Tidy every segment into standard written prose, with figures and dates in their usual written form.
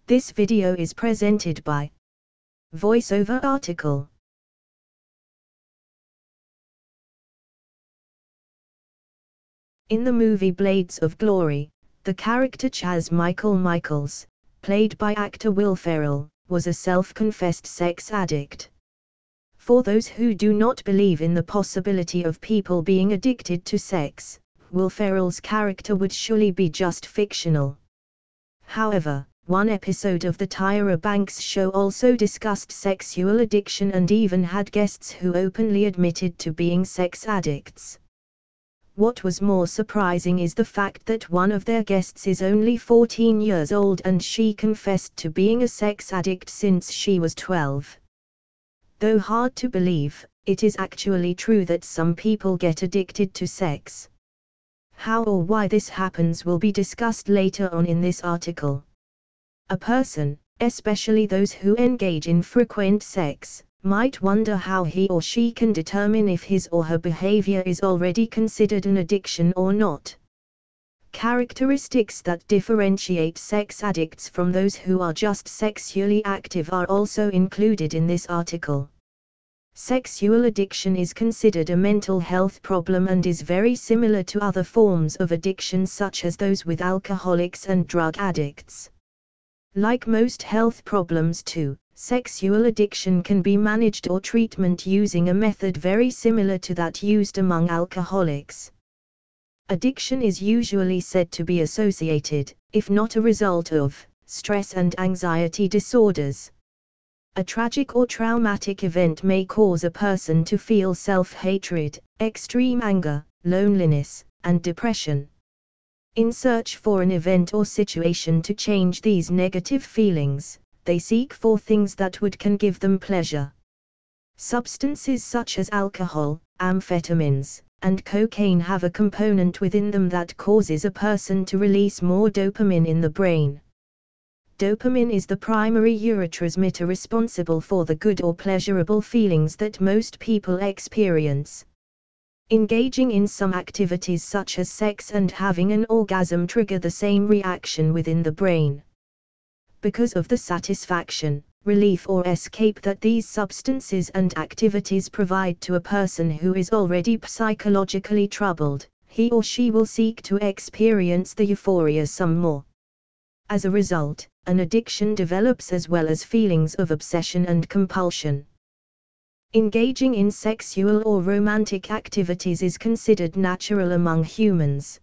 This video is presented by VoiceOver article. In the movie Blades of Glory, the character Chazz Michael Michaels, played by actor Will Ferrel, was a self-confessed sex addict. For those who do not believe in the possibility of people being addicted to sex, Will Ferrel's character would surely be just fictional. However, one episode of the Tyra Banks Show also discussed sexual addiction and even had guests who openly admitted to being sex addicts. What was more surprising is the fact that one of their guests is only 14 years old and she confessed to being a sex addict since she was 12. Though hard to believe, it is actually true that some people get addicted to sex. How or why this happens will be discussed later on in this article. A person, especially those who engage in frequent sex, might wonder how he or she can determine if his or her behavior is already considered an addiction or not. Characteristics that differentiate sex addicts from those who are just sexually active are also included in this article. Sexual addiction is considered a mental health problem and is very similar to other forms of addiction such as those with alcoholics and drug addicts. Like most health problems too, sexual addiction can be managed or treatment using a method very similar to that used among alcoholics. Addiction is usually said to be associated, if not a result of, stress and anxiety disorders. A tragic or traumatic event may cause a person to feel self-hatred, extreme anger, loneliness, and depression. In search for an event or situation to change these negative feelings, they seek for things that can give them pleasure. Substances such as alcohol, amphetamines, and cocaine have a component within them that causes a person to release more dopamine in the brain. Dopamine is the primary neurotransmitter responsible for the good or pleasurable feelings that most people experience. Engaging in some activities such as sex and having an orgasm trigger the same reaction within the brain. Because of the satisfaction, relief or escape that these substances and activities provide to a person who is already psychologically troubled, he or she will seek to experience the euphoria some more. As a result, an addiction develops as well as feelings of obsession and compulsion. Engaging in sexual or romantic activities is considered natural among humans.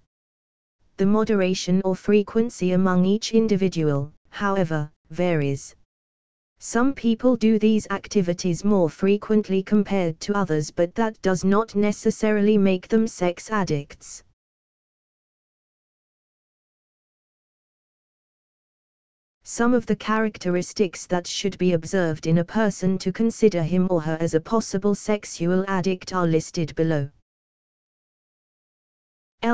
The moderation or frequency among each individual, however, varies. Some people do these activities more frequently compared to others, but that does not necessarily make them sex addicts. Some of the characteristics that should be observed in a person to consider him or her as a possible sexual addict are listed below.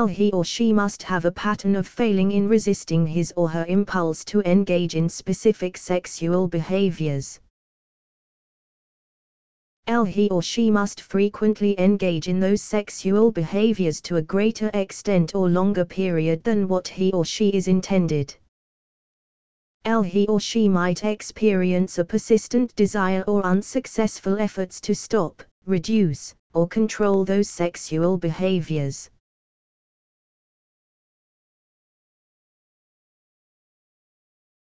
He or she must have a pattern of failing in resisting his or her impulse to engage in specific sexual behaviors. He or she must frequently engage in those sexual behaviors to a greater extent or longer period than what he or she is intended. He or she might experience a persistent desire or unsuccessful efforts to stop, reduce, or control those sexual behaviors.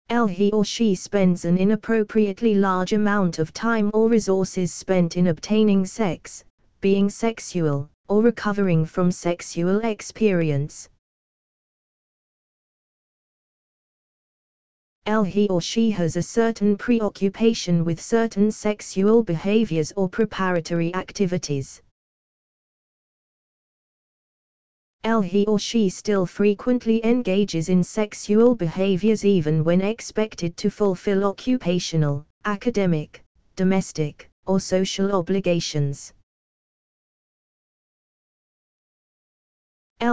He or she spends an inappropriately large amount of time or resources spent in obtaining sex, being sexual, or recovering from sexual experience. He or she has a certain preoccupation with certain sexual behaviors or preparatory activities. He or she still frequently engages in sexual behaviors even when expected to fulfill occupational, academic, domestic, or social obligations.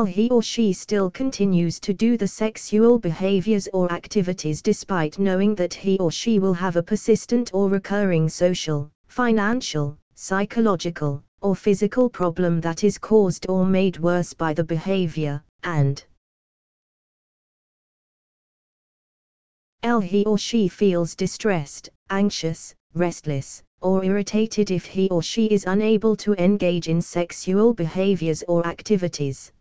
He or she still continues to do the sexual behaviors or activities despite knowing that he or she will have a persistent or recurring social, financial, psychological, or physical problem that is caused or made worse by the behavior, and He or she feels distressed, anxious, restless, or irritated if he or she is unable to engage in sexual behaviors or activities.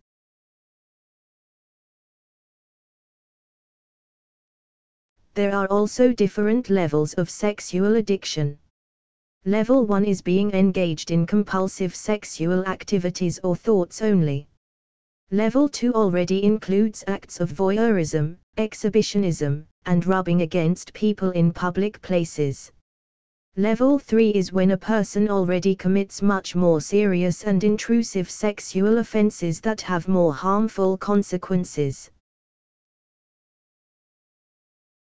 There are also different levels of sexual addiction. Level 1 is being engaged in compulsive sexual activities or thoughts only. Level 2 already includes acts of voyeurism, exhibitionism, and rubbing against people in public places. Level 3 is when a person already commits much more serious and intrusive sexual offenses that have more harmful consequences.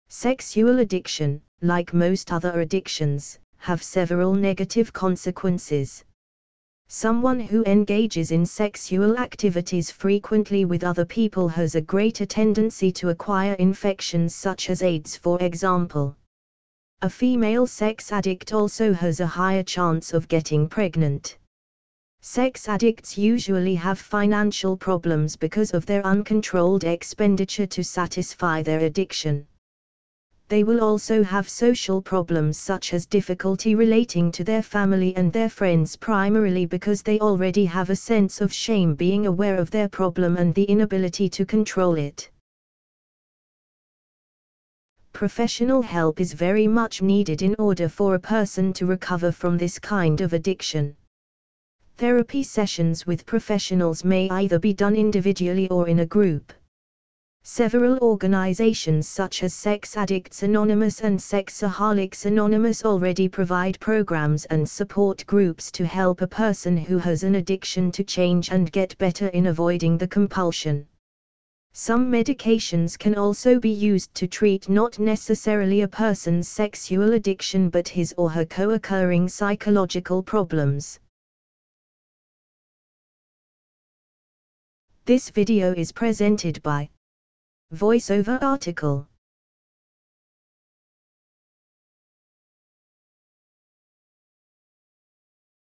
Sexual addiction, like most other addictions, have several negative consequences. Someone who engages in sexual activities frequently with other people has a greater tendency to acquire infections such as AIDS, for example. A female sex addict also has a higher chance of getting pregnant. Sex addicts usually have financial problems because of their uncontrolled expenditure to satisfy their addiction. They will also have social problems such as difficulty relating to their family and their friends, primarily because they already have a sense of shame being aware of their problem and the inability to control it. Professional help is very much needed in order for a person to recover from this kind of addiction. Therapy sessions with professionals may either be done individually or in a group. Several organizations such as Sex Addicts Anonymous and Sexaholics Anonymous already provide programs and support groups to help a person who has an addiction to change and get better in avoiding the compulsion. Some medications can also be used to treat not necessarily a person's sexual addiction but his or her co-occurring psychological problems. This video is presented by VoiceOver article.